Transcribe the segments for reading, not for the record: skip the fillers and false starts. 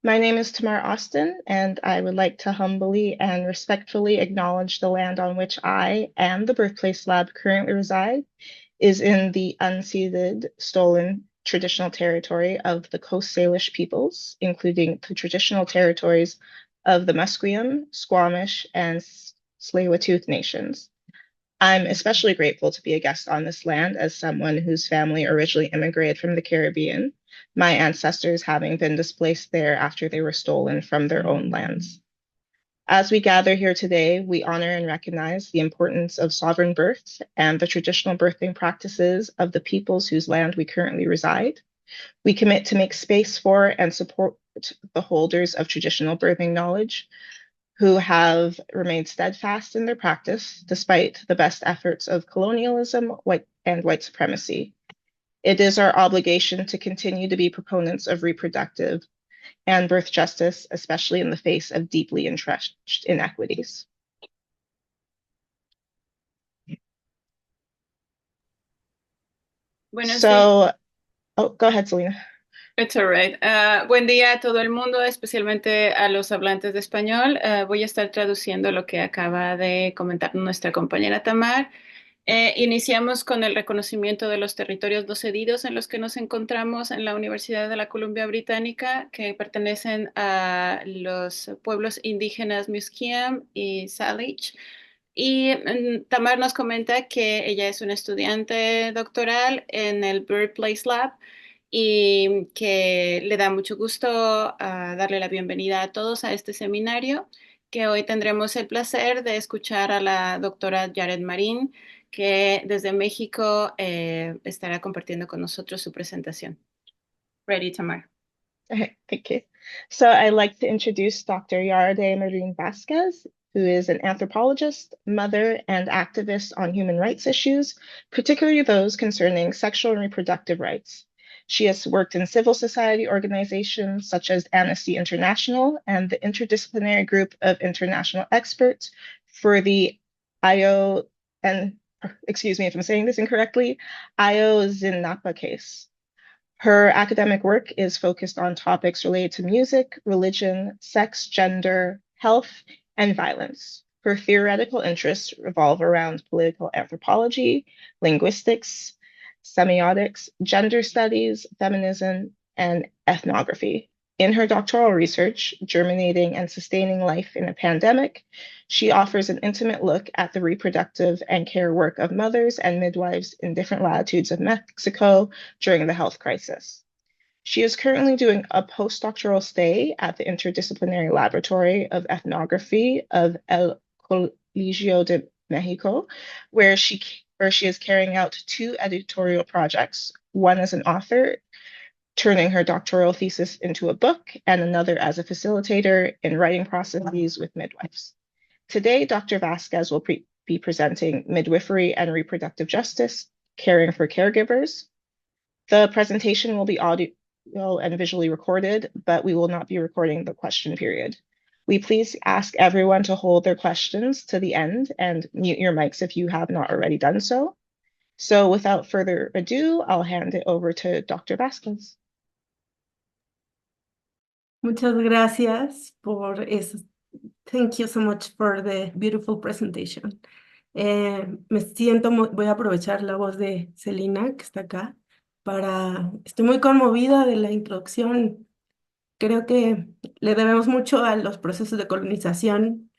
My name is Tamar Austin, and I would like to humbly and respectfully acknowledge the land on which I and the Birthplace Lab currently reside is in the unceded, stolen traditional territory of the Coast Salish peoples, including the traditional territories of the Musqueam, Squamish, and Tsleil-Waututh nations. I'm especially grateful to be a guest on this land as someone whose family originally immigrated from the Caribbean, my ancestors having been displaced there after they were stolen from their own lands. As we gather here today, we honor and recognize the importance of sovereign birth and the traditional birthing practices of the peoples whose land we currently reside. We commit to make space for and support the holders of traditional birthing knowledge who have remained steadfast in their practice despite the best efforts of colonialism and white supremacy. It is our obligation to continue to be proponents of reproductive and birth justice, especially in the face of deeply entrenched inequities. Buenos días. So, oh, go ahead, Selena. It's all right. Buen día a todo el mundo, especialmente a los hablantes de español. Voy a estar traduciendo lo que acaba de comentar nuestra compañera Tamar. Iniciamos con el reconocimiento de los territorios no cedidos en los que nos encontramos en la Universidad de la Columbia Británica, que pertenecen a los pueblos indígenas Musqueam y Salish. Y Tamar nos comenta que ella es una estudiante doctoral en el Birthplace Lab y que le da mucho gusto darle la bienvenida a todos a este seminario, que hoy tendremos el placer de escuchar a la doctora Yaredh Marín, que desde México estará compartiendo con nosotros su presentación. Ready, Tamar. Okay, thank you. So I'd like to introduce Dr. Yaredh Marín Vázquez, who is an anthropologist, mother, and activist on human rights issues, particularly those concerning sexual and reproductive rights. She has worked in civil society organizations such as Amnesty International and the interdisciplinary group of international experts for the IO, and excuse me if I'm saying this incorrectly, Ayotzinapa case. Her academic work is focused on topics related to music, religion, sex, gender, health, and violence. Her theoretical interests revolve around political anthropology, linguistics, semiotics, gender studies, feminism, and ethnography. In her doctoral research, Germinating and Sustaining Life in a Pandemic, she offers an intimate look at the reproductive and care work of mothers and midwives in different latitudes of Mexico during the health crisis. She is currently doing a postdoctoral stay at the Interdisciplinary Laboratory of Ethnography of El Colegio de Mexico, where she is carrying out two editorial projects, one as an author, turning her doctoral thesis into a book, and another as a facilitator in writing processes with midwives. Today, Dr. Vázquez will be presenting Midwifery and Reproductive Justice, Caring for Caregivers. The presentation will be audio and visually recorded, but we will not be recording the question period. We please ask everyone to hold their questions to the end and mute your mics if you have not already done so. So without further ado, I'll hand it over to Dr. Vázquez. Muchas gracias por eso. Thank you so much for the beautiful presentation. Me siento voy a aprovechar la voz de Celina, que está acá, estoy muy conmovida de la introducción. Creo que le debemos mucho a los procesos de colonización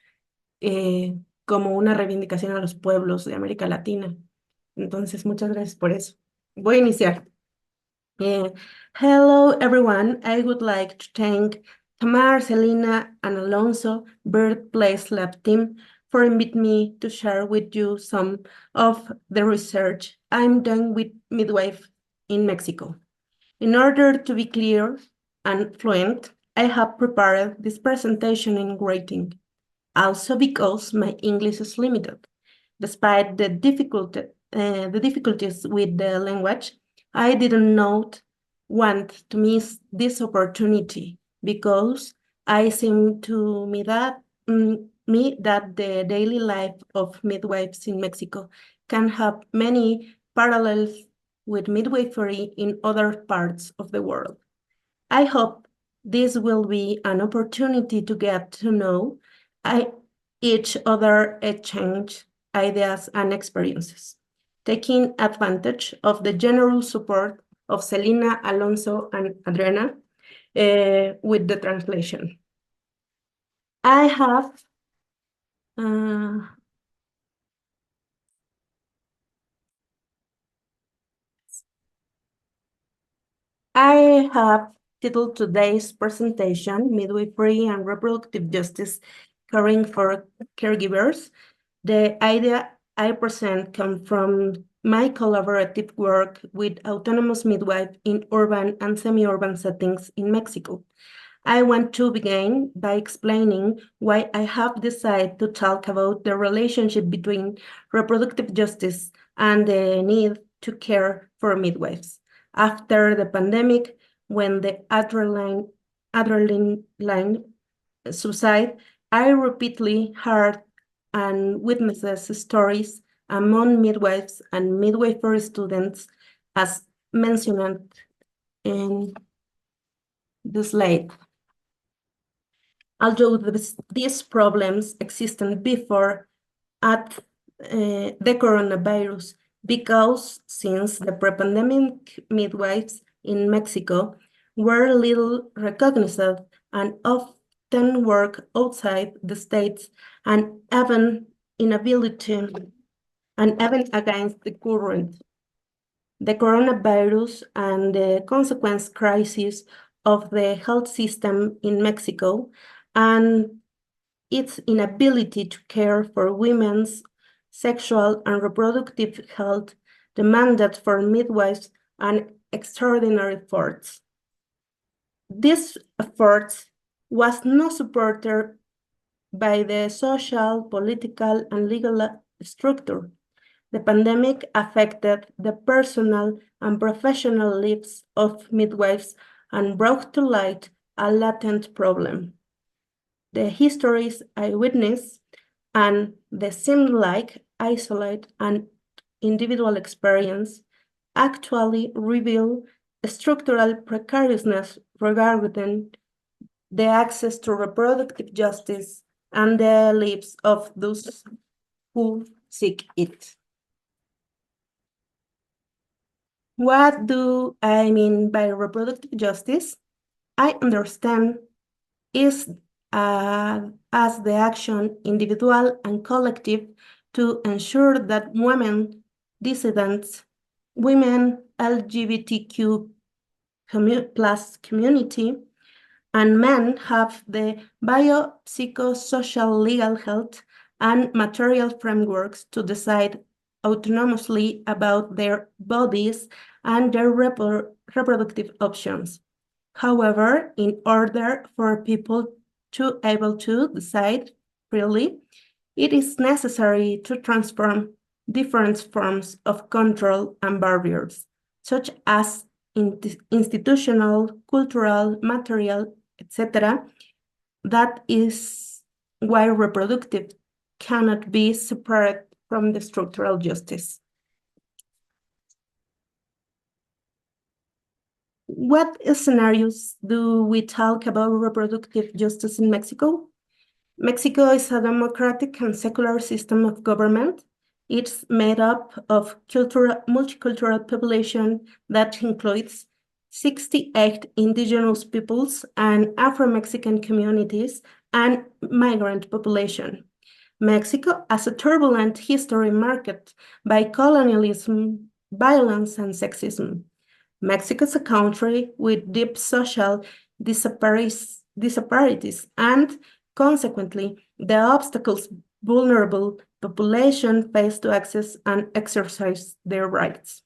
como una reivindicación a los pueblos de América Latina. Entonces, muchas gracias por eso. Voy a iniciar. Hello, everyone. I would like to thank Tamar, Celina, and Alonso, Birthplace Lab team, for inviting me to share with you some of the research I'm doing with midwife in Mexico. In order to be clear and fluent, I have prepared this presentation in writing, also because my English is limited. Despite the difficulties with the language, I didn't want to miss this opportunity because I seem to me that the daily life of midwives in Mexico can have many parallels with midwifery in other parts of the world. I hope This will be an opportunity to get to know each other, exchange ideas and experiences, taking advantage of the generous support of Selena, Alonso, and Adriana with the translation. I have titled today's presentation, Midwifery and Reproductive Justice, Caring for Caregivers. The idea I present comes from my collaborative work with autonomous midwives in urban and semi-urban settings in Mexico. I want to begin by explaining why I have decided to talk about the relationship between reproductive justice and the need to care for midwives. After the pandemic, when the adrenaline line subsided, I repeatedly heard and witnessed stories among midwives and midwifery students, as mentioned in the slide. Although these problems existed before at the coronavirus, because since the pre-pandemic midwives in Mexico were little recognized and often work outside the states and even against the current. The coronavirus and the consequent crisis of the health system in Mexico and its inability to care for women's sexual and reproductive health demanded for midwives an extraordinary efforts. This effort was not supported by the social, political, and legal structure. The pandemic affected the personal and professional lives of midwives and brought to light a latent problem. The histories I witnessed and the seemed like isolated and individual experience actually reveal structural precariousness regarding the access to reproductive justice and the lives of those who seek it. What do I mean by reproductive justice? I understand is as the action, individual and collective, to ensure that women, dissidents, women, LGBTQ plus community, and men have the biopsychosocial, legal health, and material frameworks to decide autonomously about their bodies and their reproductive options. However, in order for people to be able to decide freely, it is necessary to transform different forms of control and barriers, such as institutional, cultural, material, etc. That is why reproductive cannot be separate from the structural justice. What scenarios do we talk about reproductive justice in Mexico? Mexico is a democratic and secular system of government. It's made up of multicultural population that includes 68 indigenous peoples and Afro-Mexican communities and migrant population. Mexico has a turbulent history marked by colonialism, violence, and sexism. Mexico is a country with deep social disparities and, consequently, the obstacles vulnerable population face to access and exercise their rights.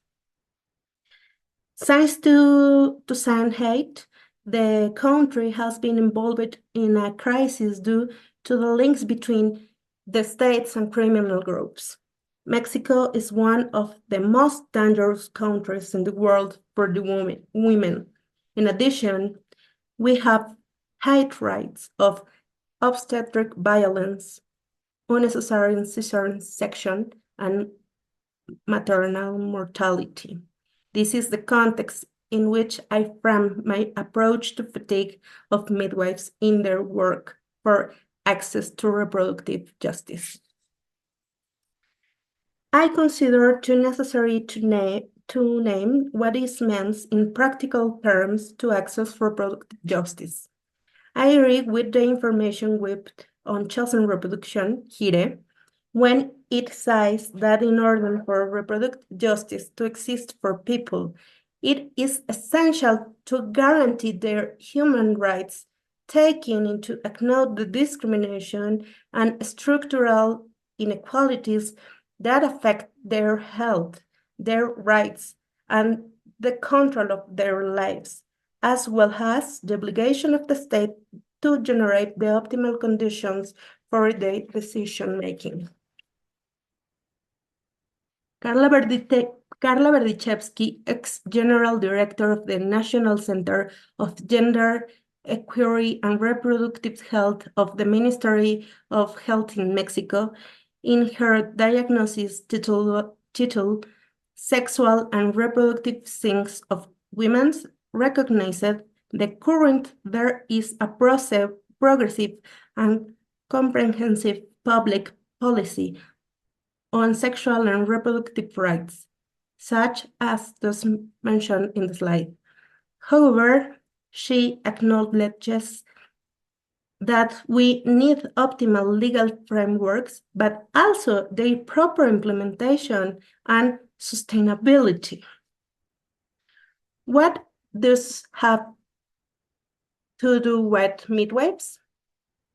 Since 2008, the country has been involved in a crisis due to the links between the states and criminal groups. Mexico is one of the most dangerous countries in the world for the women. In addition, we have high rates of obstetric violence, unnecessary cesarean section, and maternal mortality. This is the context in which I frame my approach to fatigue of midwives in their work for access to reproductive justice. I consider too necessary to name what is meant in practical terms to access reproductive justice. I agree with the information whipped on chosen reproduction, Yaredh, when it says that in order for reproductive justice to exist for people, it is essential to guarantee their human rights, taking into account the discrimination and structural inequalities that affect their health, their rights, and the control of their lives, as well as the obligation of the state to generate the optimal conditions for their decision-making. Carla Berdichevsky, ex-General Director of the National Center of Gender Equity and Reproductive Health of the Ministry of Health in Mexico, in her diagnosis titled Sexual and Reproductive Things of Women, recognized there is a progressive and comprehensive public policy on sexual and reproductive rights, such as those mentioned in the slide. However, she acknowledges that we need optimal legal frameworks, but also their proper implementation and sustainability. What does have to do with midwives?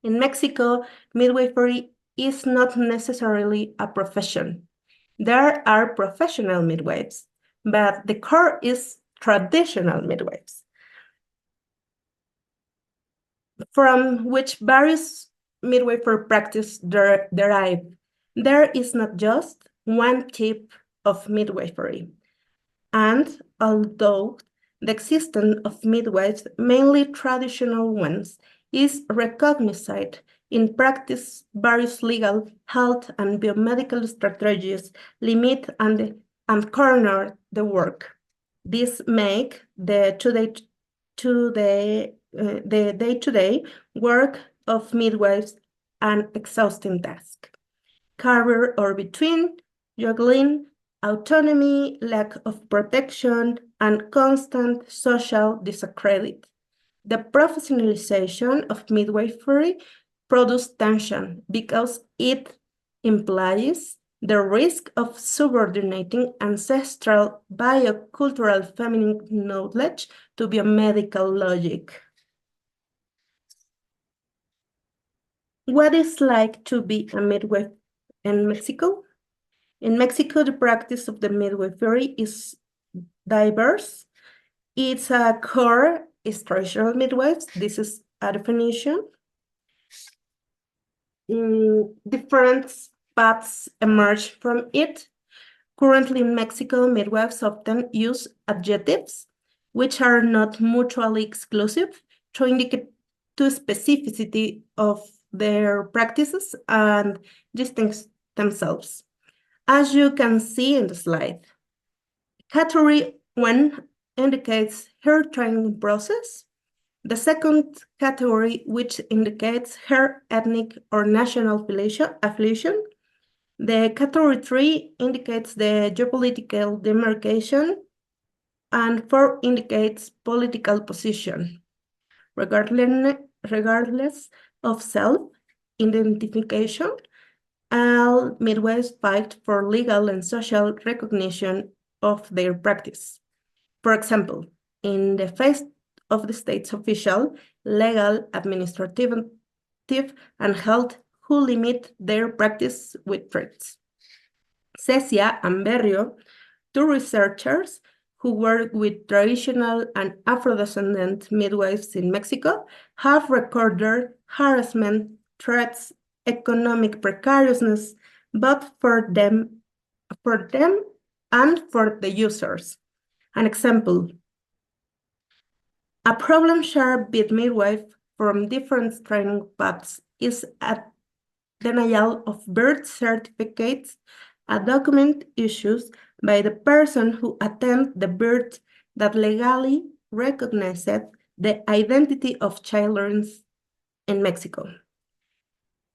In Mexico, midwifery is not necessarily a profession. There are professional midwives, but the core is traditional midwives, from which various midwifery practices derive. There is not just one type of midwifery, and although the existence of midwives, mainly traditional ones, is recognized in practice, various legal, health, and biomedical strategies limit and corner the work. This make the day-to-day work of midwives an exhausting task. Career or between, juggling, autonomy, lack of protection, and constant social discredit. The professionalization of midwifery produces tension because it implies the risk of subordinating ancestral biocultural feminine knowledge to biomedical logic. What is like to be a midwife in Mexico? In Mexico, the practice of the midwifery is diverse. It's a core is traditional midwives. This is a definition. Different paths emerge from it. Currently in Mexico, midwives often use adjectives, which are not mutually exclusive, to indicate the specificity of their practices and distinguish themselves. As you can see in the slide, category 1 indicates her training process. The second category, which indicates her ethnic or national affiliation. The category 3 indicates the geopolitical demarcation, and 4 indicates political position. Regardless of self-identification, all midwives fight for legal and social recognition of their practice. For example, in the face of the state's official, legal, administrative, and health who limit their practice with threats. Cecia and Berrio, two researchers who work with traditional and Afro-descendant midwives in Mexico, have recorded harassment, threats, economic precariousness, both for them and for the users. An example, a problem shared with midwife from different training paths is a denial of birth certificates, a document issued by the person who attended the birth that legally recognized the identity of children in Mexico.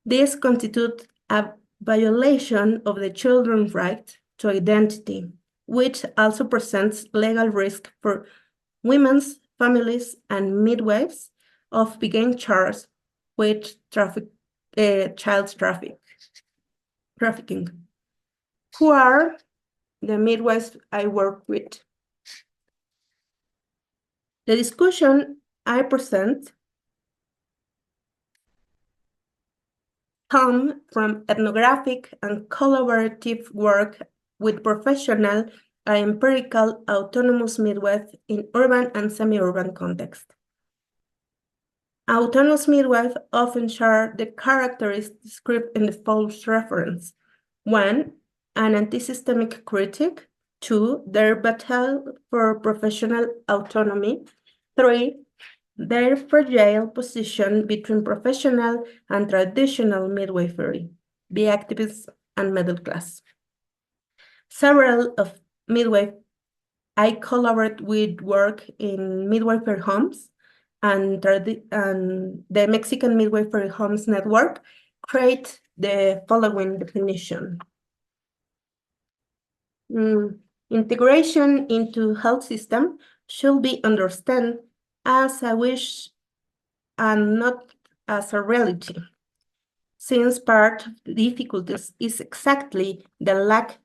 This constitutes a violation of the children's right to identity, which also presents legal risk for women's families and midwives of being charged with child trafficking. Who are the midwives I work with? The discussion I present come from ethnographic and collaborative work with professional and empirical autonomous midwives in urban and semi-urban context. Autonomous midwives often share the characteristics described in the false reference. 1, an anti-systemic critique. 2, their battle for professional autonomy. 3, their fragile position between professional and traditional midwifery, the activists and middle class. Several of midwives I collaborate with work in midwifery homes, and the Mexican Midwifery Homes Network create the following definition. Integration into health system should be understood as a wish and not as a reality, since part of the difficulties is exactly the lack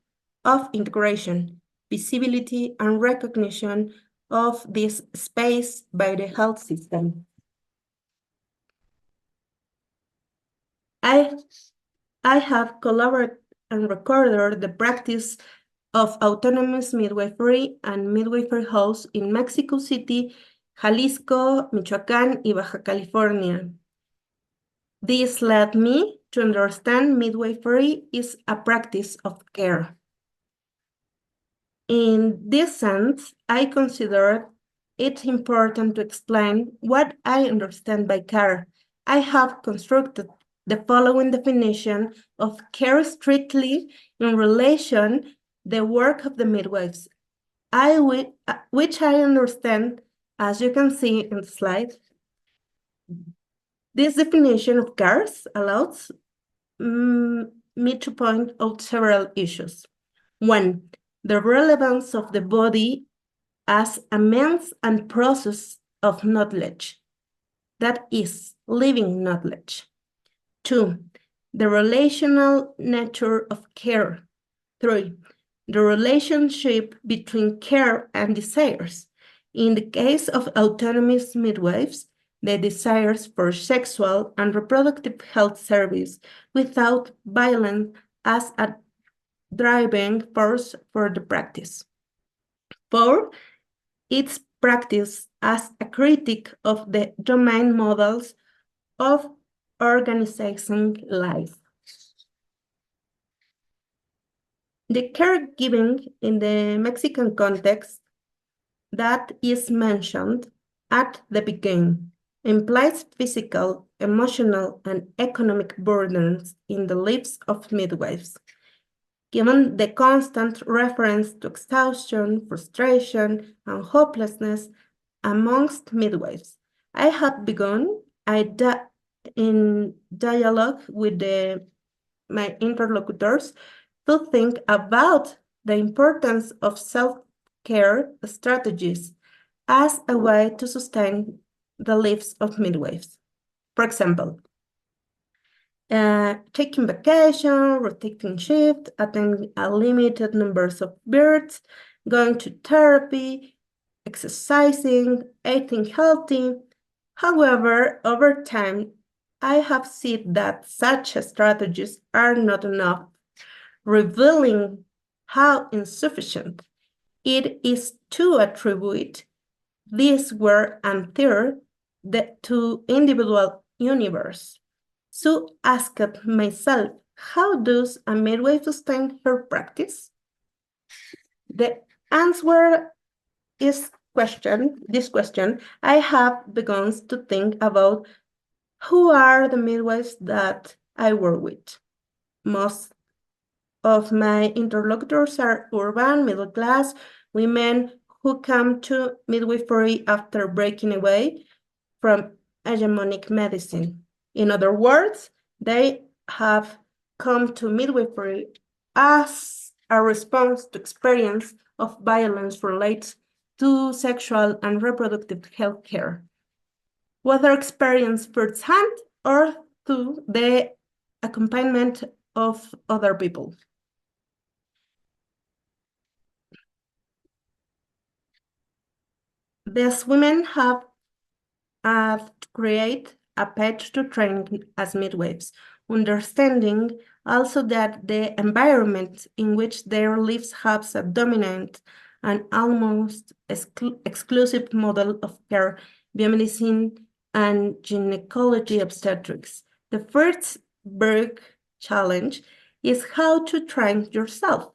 of integration, visibility, and recognition of this space by the health system. I have collaborated and recorded the practice of autonomous midwifery and midwifery house in Mexico City, Jalisco, Michoacán, y Baja California. This led me to understand midwifery is a practice of care. In this sense, I consider it important to explain what I understand by care. I have constructed the following definition of care strictly in relation the work of the midwives, which I understand, as you can see in the slide. This definition of care allows me to point out several issues. 1, the relevance of the body as a means and process of knowledge, that is, living knowledge. 2, the relational nature of care. 3, the relationship between care and desires. In the case of autonomous midwives, the desires for sexual and reproductive health service without violence as a driving force for the practice. 4, its practice as a critique of the domain models of organizing life. The caregiving in the Mexican context that is mentioned at the beginning implies physical, emotional, and economic burdens in the lives of midwives. Given the constant reference to exhaustion, frustration, and hopelessness amongst midwives, I have begun in dialogue with my interlocutors to think about the importance of self-care strategies as a way to sustain the lives of midwives. For example, taking vacation, rotating shift, attending a limited numbers of births, going to therapy, exercising, eating healthy. However, over time, I have seen that such strategies are not enough, revealing how insufficient it is to attribute this work and theory to individual universe. So asked myself, how does a midwife sustain her practice? The answer is this question, I have begun to think about who are the midwives that I work with. Most of my interlocutors are urban, middle class, women who come to midwifery after breaking away from hegemonic medicine. In other words, they have come to midwifery as a response to experience of violence related to sexual and reproductive health care, whether experienced firsthand or through the accompaniment of other people. These women have to create a path to training as midwives, understanding also that the environment in which their lives has a dominant and almost exclusive model of care, biomedicine, and gynecology obstetrics. The first big challenge is how to train yourself.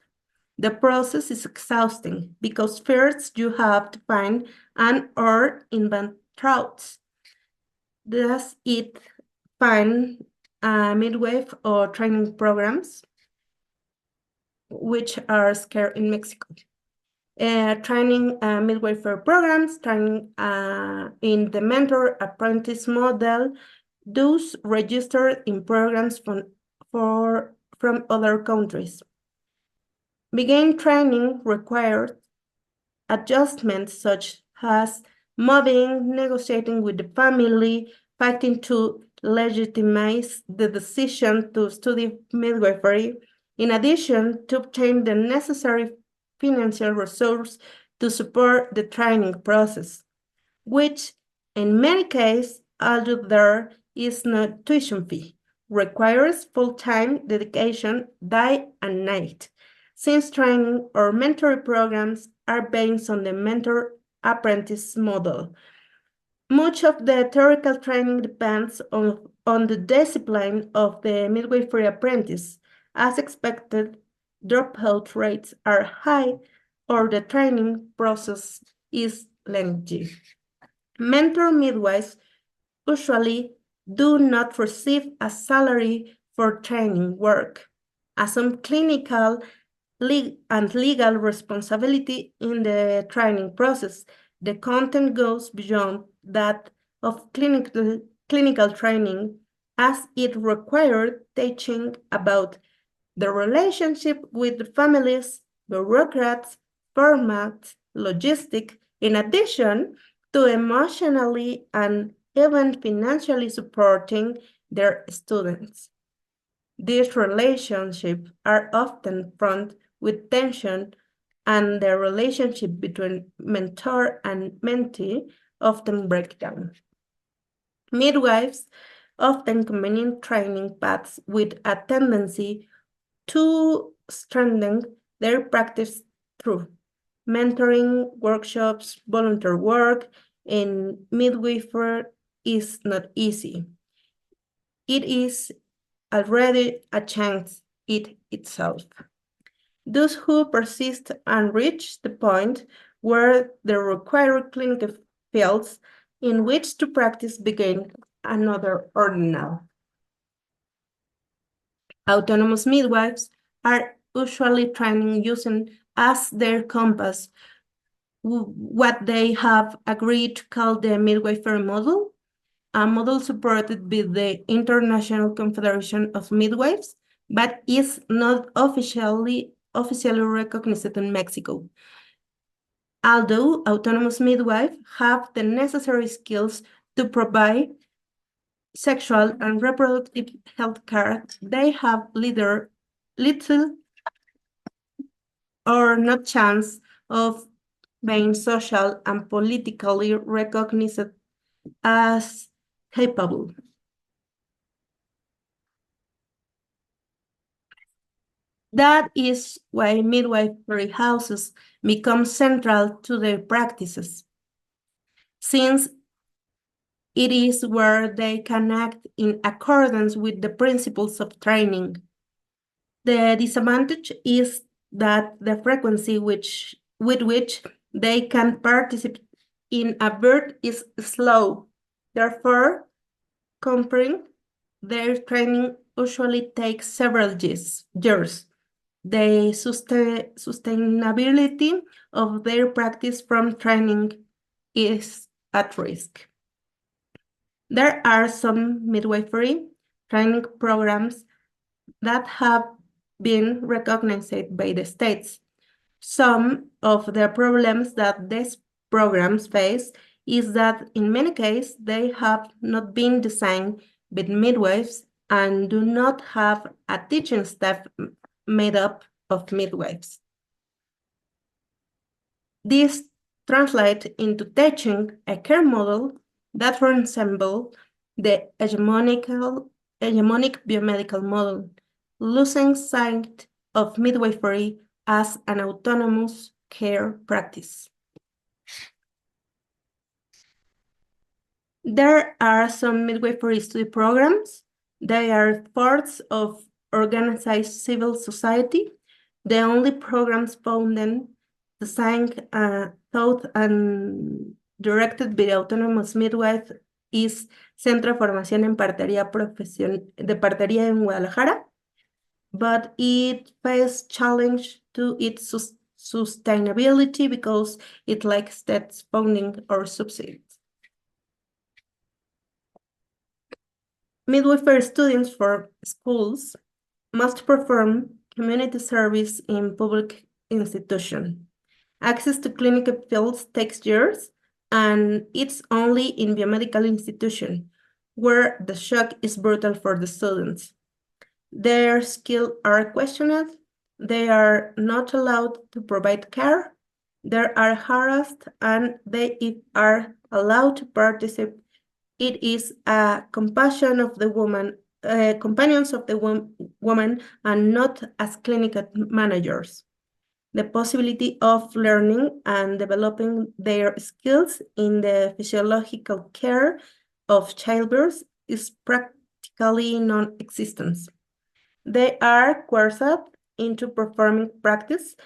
The process is exhausting because first you have to find and or invent routes. Does it find midwife or training programs, which are scarce in Mexico? Training midwifery programs, training in the mentor-apprentice model, those registered in programs from other countries. Begin training required adjustments such as moving, negotiating with the family, fighting to legitimize the decision to study midwifery, in addition to obtain the necessary financial resources to support the training process, which in many cases, although there is no tuition fee, requires full-time dedication day and night, since training or mentoring programs are based on the mentor-apprentice model. Much of the theoretical training depends on the discipline of the midwifery apprentice. As expected, dropout rates are high or the training process is lengthy. Mentor midwives usually do not receive a salary for training work, as some clinical and legal responsibility in the training process. The content goes beyond that of clinical training, as it required teaching about the relationship with the families, bureaucrats, formats, logistics, in addition to emotionally and even financially supporting their students. These relationships are often fraught with tension, and the relationship between mentor and mentee often break down. Midwives often combine training paths with a tendency to strengthen their practice through mentoring, workshops, volunteer work, and midwifery is not easy. It is already a chance itself. Those who persist and reach the point where the required clinical fields in which to practice begin another ordinal. Autonomous midwives are usually training using as their compass what they have agreed to call the midwifery model, a model supported by the International Confederation of Midwives, but is not officially recognized in Mexico. Although autonomous midwives have the necessary skills to provide sexual and reproductive health care, they have little or no chance of being social and politically recognized as capable. That is why midwifery houses become central to their practices, since it is where they can act in accordance with the principles of training. The disadvantage is that the frequency with which they can participate in a birth is slow. Therefore, comparing their training usually takes several years. the sustainability of their practice from training is at risk. There are some midwifery training programs that have been recognized by the states. Some of the problems that these programs face is that in many cases they have not been designed with midwives and do not have a teaching staff made up of midwives. This translates into teaching a care model that resembles the hegemonic biomedical model, losing sight of midwifery as an autonomous care practice. There are some midwifery study programs. They are parts of organized civil society. The only programs founded, designed, taught, and directed by autonomous midwife is Centro de Formación en Partería de Partería en Guadalajara, but it faces challenge to its sustainability because it lacks that funding or subsidies. Midwifery students for schools must perform community service in public institutions. Access to clinical fields takes years, and it's only in biomedical institution where the shock is brutal for the students. Their skills are questioned, they are not allowed to provide care, they are harassed, and they are allowed to participate. It is a companions of the woman and not as clinical managers. The possibility of learning and developing their skills in the physiological care of childbirth is practically non-existent. They are coerced into performing practice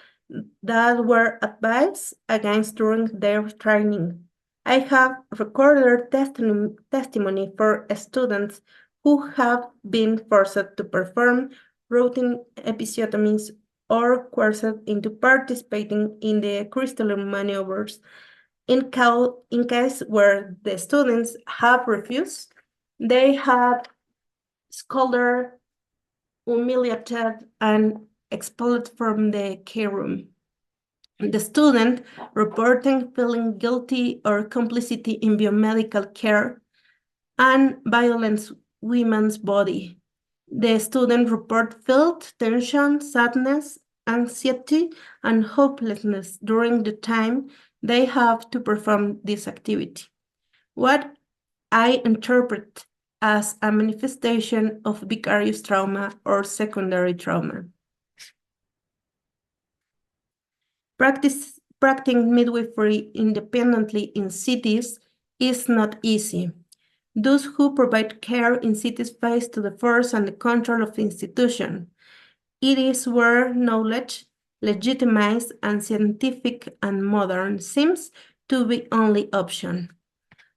that were advised against during their training. I have recorded testimony for students who have been forced to perform routine episiotomies or coerced into participating in the crystalline maneuvers. In case where the students have refused, they have scolded, humiliated, and expelled from the care room. The student reporting feeling guilty or complicity in biomedical care and violence women's body. The student report felt tension, sadness, anxiety, and hopelessness during the time they have to perform this activity. What I interpret as a manifestation of vicarious trauma or secondary trauma. Practicing midwifery independently in cities is not easy. Those who provide care in cities face to the force and the control of the institution. It is where knowledge, legitimized and scientific and modern, seems to be only option.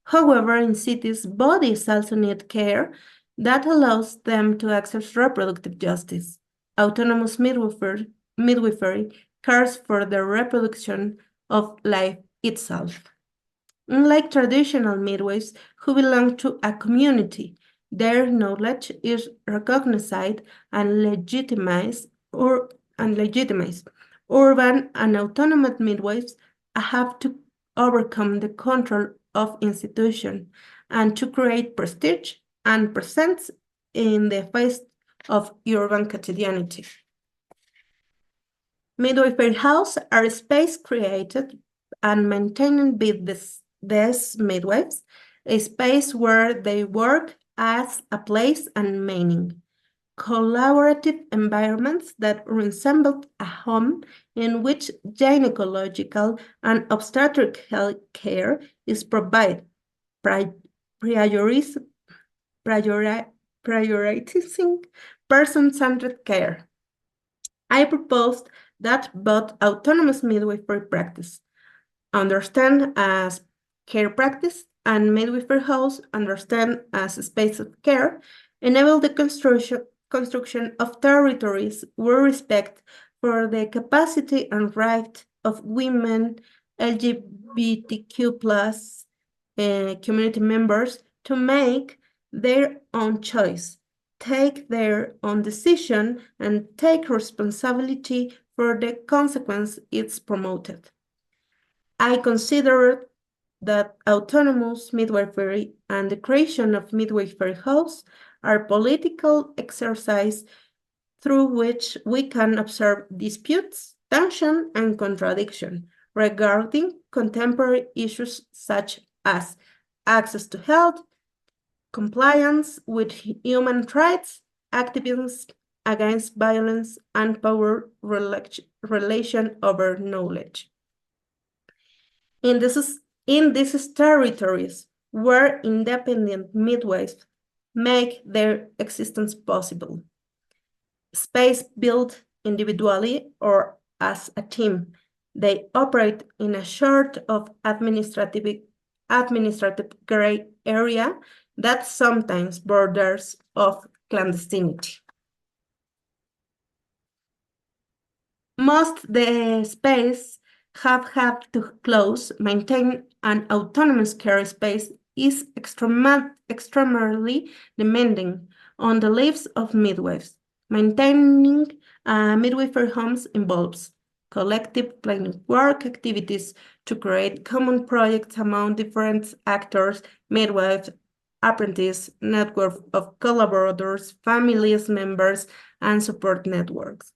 However, in cities, bodies also need care that allows them to access reproductive justice. Autonomous midwifery cares for the reproduction of life itself. Unlike traditional midwives who belong to a community, their knowledge is recognized and legitimized. Urban and autonomous midwives have to overcome the control of institutions and to create prestige and presence in the face of urban cotidianity. Midwifery houses are space created and maintained by these midwives, a space where they work as a place and meaning. Collaborative environments that resemble a home in which gynecological and obstetric health care is provided, prioritizing person-centered care. I proposed that both autonomous midwifery practice, understand as care practice, and midwifery house, understand as a space of care, enable the construction of territories where respect for the capacity and right of women, LGBTQ plus community members to make their own choice, take their own decision, and take responsibility for the consequence it's promoted. I consider that autonomous midwifery and the creation of midwifery houses are political exercise through which we can observe disputes, tension, and contradiction regarding contemporary issues such as access to health, compliance with human rights, activism against violence, and power relation over knowledge. In these territories where independent midwives make their existence possible, space built individually or as a team, they operate in a sort of administrative gray area that sometimes borders of clandestinity. Most the space have had to close. Maintain an autonomous care space is extremely demanding on the lives of midwives. Maintaining midwifery homes involves collective planning work activities to create common projects among different actors, midwives, apprentices, network of collaborators, families, members, and support networks.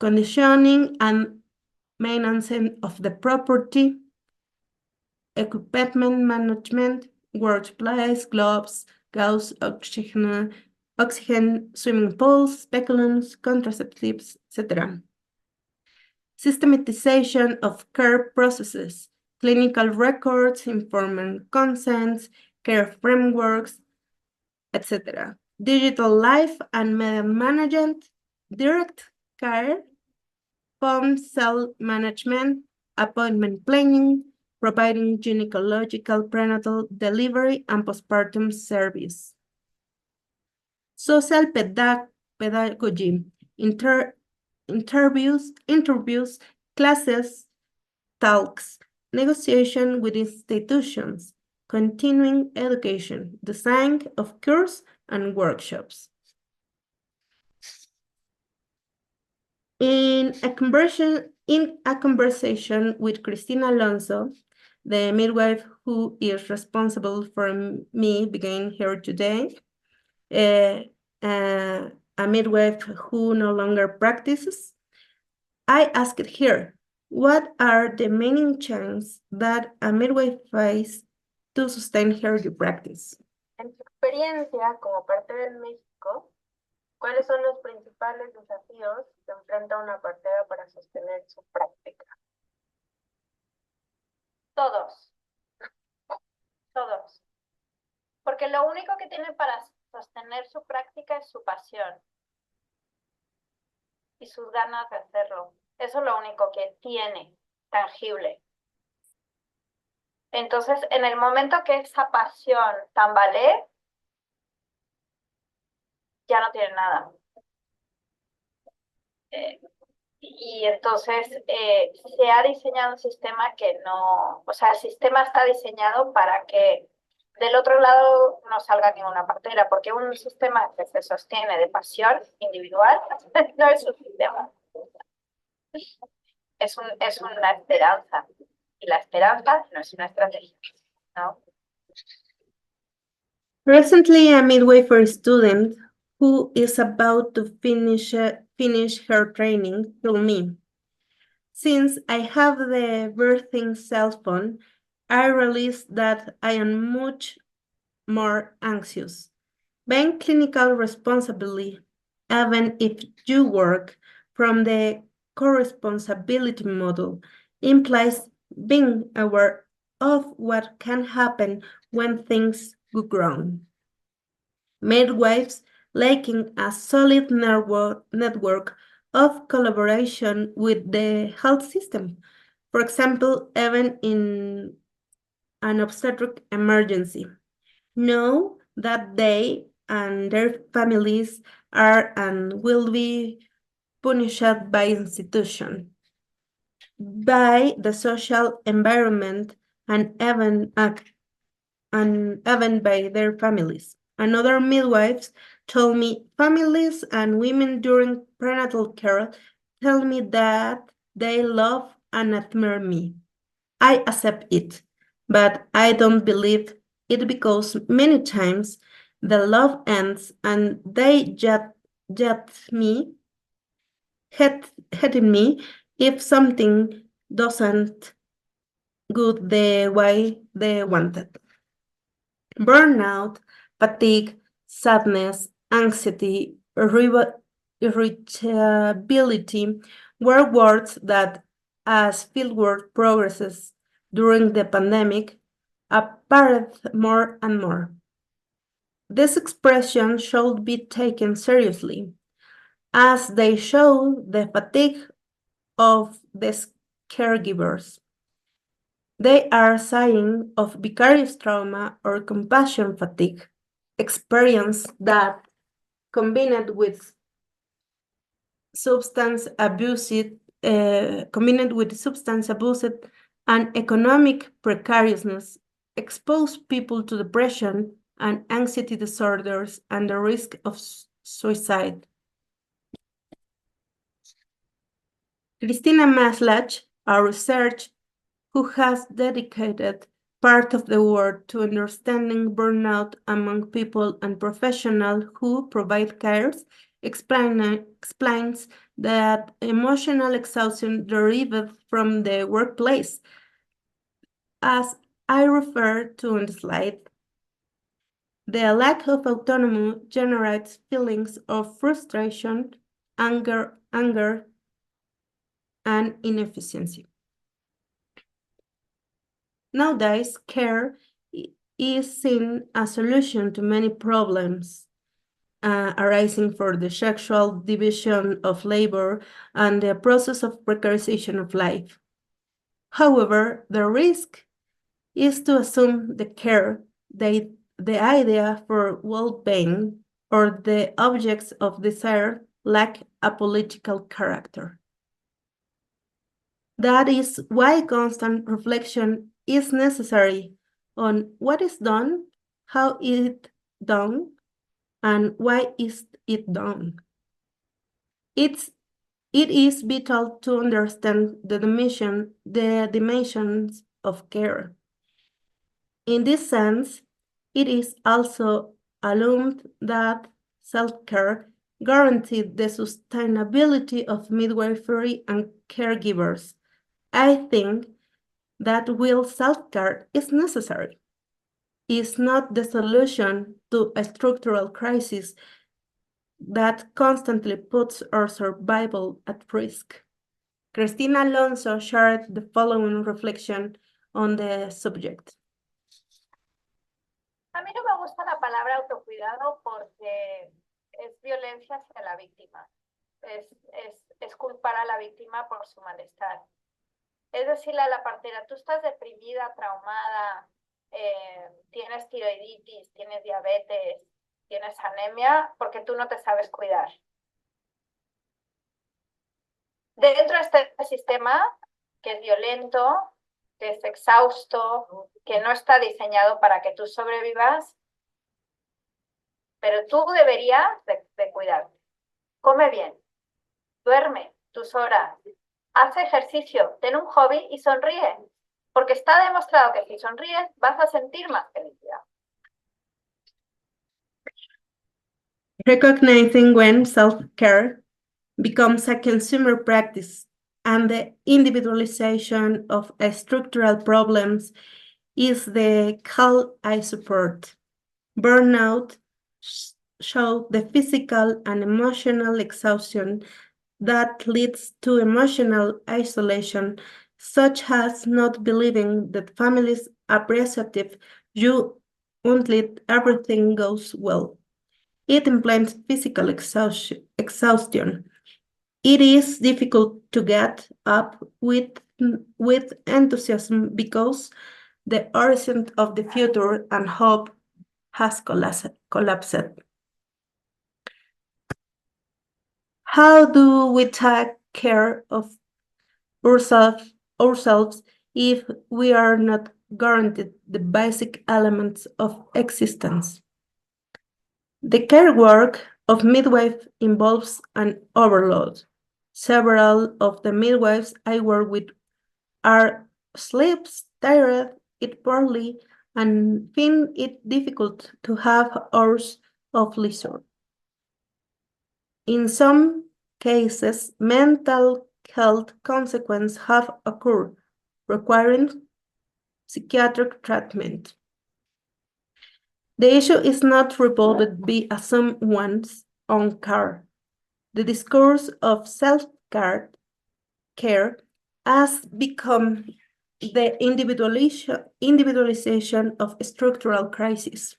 Conditioning and maintenance of the property, equipment management, workplace, gloves, gauze, oxygen, swimming pools, speculums, contraceptives, etc. Systematization of care processes, clinical records, informed consents, care frameworks, etc. Digital life and media management, direct care, home cell management, appointment planning, providing gynecological prenatal delivery and postpartum service. Social pedagogy, interviews, classes, talks, negotiation with institutions, continuing education, design of courses and workshops. In a conversation with Cristina Alonso, the midwife who is responsible for me being here today, a midwife who no longer practices, I asked her, what are the main challenges that a midwife faces to sustain her practice? En su experiencia como partera en México, ¿cuáles son los principales desafíos que enfrenta una partera para sostener su práctica? Todos. Porque lo único que tiene para sostener su práctica es su pasión y sus ganas de hacerlo. Eso es lo único que tiene tangible. Entonces, en el momento que esa pasión tambalee, ya no tiene nada. Y entonces se ha diseñado un sistema que no, o sea, el sistema está diseñado para que del otro lado no salga ninguna partera, porque un sistema que se sostiene de pasión individual no es un sistema. Es una esperanza, y la esperanza no es una estrategia, ¿no? Recently, a midwifery student who is about to finish her training told me, since I have the birthing cell phone, I realized that I am much more anxious. Being clinical responsibility, even if you work from the co-responsibility model, implies being aware of what can happen when things go wrong. Midwives lacking a solid network of collaboration with the health system. For example, even in an obstetric emergency, know that they and their families are and will be punished by institution, by the social environment, and even by their families. Another midwives told me families and women during prenatal care tell me that they love and admire me. I accept it, but I don't believe it because many times the love ends and they judge me, hating me if something doesn't good the way they wanted. Burnout, fatigue, sadness, anxiety, irritability were words that, as fieldwork progresses during the pandemic, appeared more and more. This expression should be taken seriously, as they show the fatigue of the caregivers. They are signs of vicarious trauma or compassion fatigue, experience that, combined with substance abuse, and economic precariousness, expose people to depression and anxiety disorders and the risk of suicide. Christina Maslach, a researcher who has dedicated part of the work to understanding burnout among people and professionals who provide care, explains that emotional exhaustion derived from the workplace. As I refer to on the slide, the lack of autonomy generates feelings of frustration, anger, and inefficiency. Nowadays, care is seen as a solution to many problems arising from the sexual division of labor and the process of precarization of life. However, the risk is to assume the care, the idea for well-being, or the objects of desire lack a political character. That is why constant reflection is necessary on what is done, how is it done, and why is it done. It is vital to understand the dimensions of care. In this sense, it is also assumed that self-care guarantees the sustainability of midwifery and caregivers. I think that while self-care is necessary, is not the solution to a structural crisis that constantly puts our survival at risk. Cristina Alonso shared the following reflection on the subject. A mí no me gusta la palabra autocuidado porque es violencia hacia la víctima. Es culpar a la víctima por su malestar. Es decirle a la partera, tú estás deprimida, traumada, tienes tiroiditis, tienes diabetes, tienes anemia, porque tú no te sabes cuidar. Dentro de este sistema, que es violento, que es exhausto, que no está diseñado para que tú sobrevivas, pero tú deberías de cuidarte. Come bien, duerme tus horas, haz ejercicio, ten un hobby y sonríe, porque está demostrado que si sonríes vas a sentir más felicidad. Recognizing when self-care becomes a consumer practice and the individualization of structural problems is the call I support. Burnout shows the physical and emotional exhaustion that leads to emotional isolation, such as not believing that families are appreciative you until everything goes well. It implies physical exhaustion. It is difficult to get up with enthusiasm because the horizon of the future and hope has collapsed. How do we take care of ourselves if we are not guaranteed the basic elements of existence? The care work of midwife involves an overload. Several of the midwives I work with are sleep tired, eat poorly, and find it difficult to have hours of leisure. In some cases, mental health consequences have occurred, requiring psychiatric treatment. The issue is not resolved by someone's own care. The discourse of self-care has become the individualization of structural crises.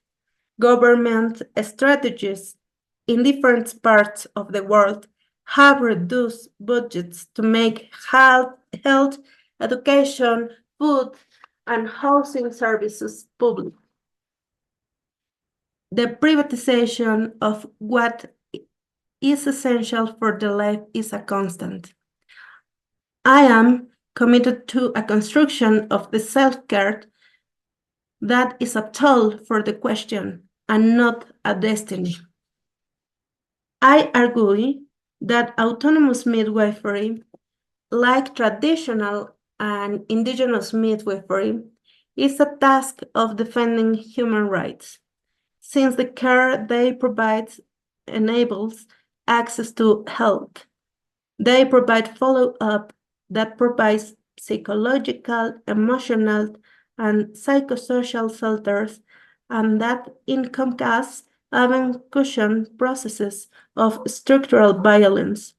Government strategies in different parts of the world have reduced budgets to make health, education, food, and housing services public. The privatization of what is essential for the life is a constant. I am committed to a construction of the self-care that is a tool for the question and not a destiny. I argue that autonomous midwifery, like traditional and indigenous midwifery, is a task of defending human rights, since the care they provide enables access to health. They provide follow-up that provides psychological, emotional, and psychosocial shelters, and that encompass even cushion processes of structural violence.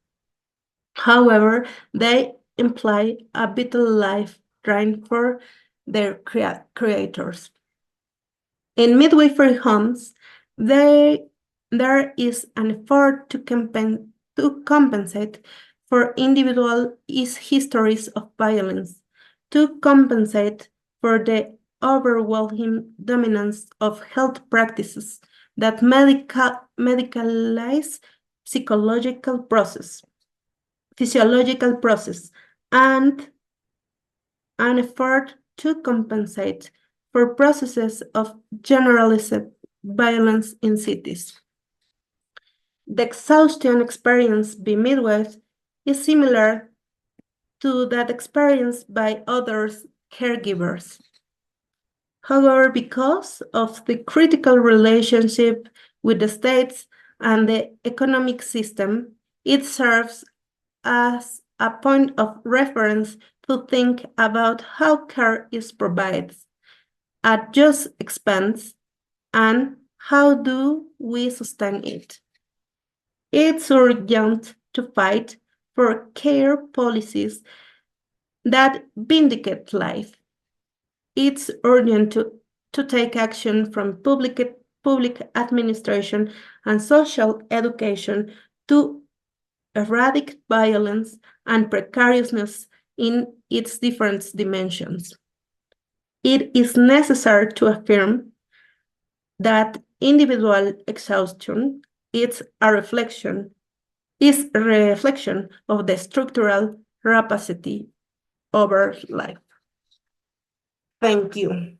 However, they imply a vital life drain for their creators. In midwifery homes, there is an effort to compensate for individual histories of violence, to compensate for the overwhelming dominance of health practices that medicalize physiological process, and an effort to compensate for processes of generalized violence in cities. The exhaustion experienced by midwives is similar to that experienced by other caregivers. However, because of the critical relationship with the states and the economic system, it serves as a point of reference to think about how care is provided at just expense and how do we sustain it. It's urgent to fight for care policies that vindicate life. It's urgent to take action from public administration and social education to eradicate violence and precariousness in its different dimensions. It is necessary to affirm that individual exhaustion is a reflection of the structural rapacity over life. Thank you.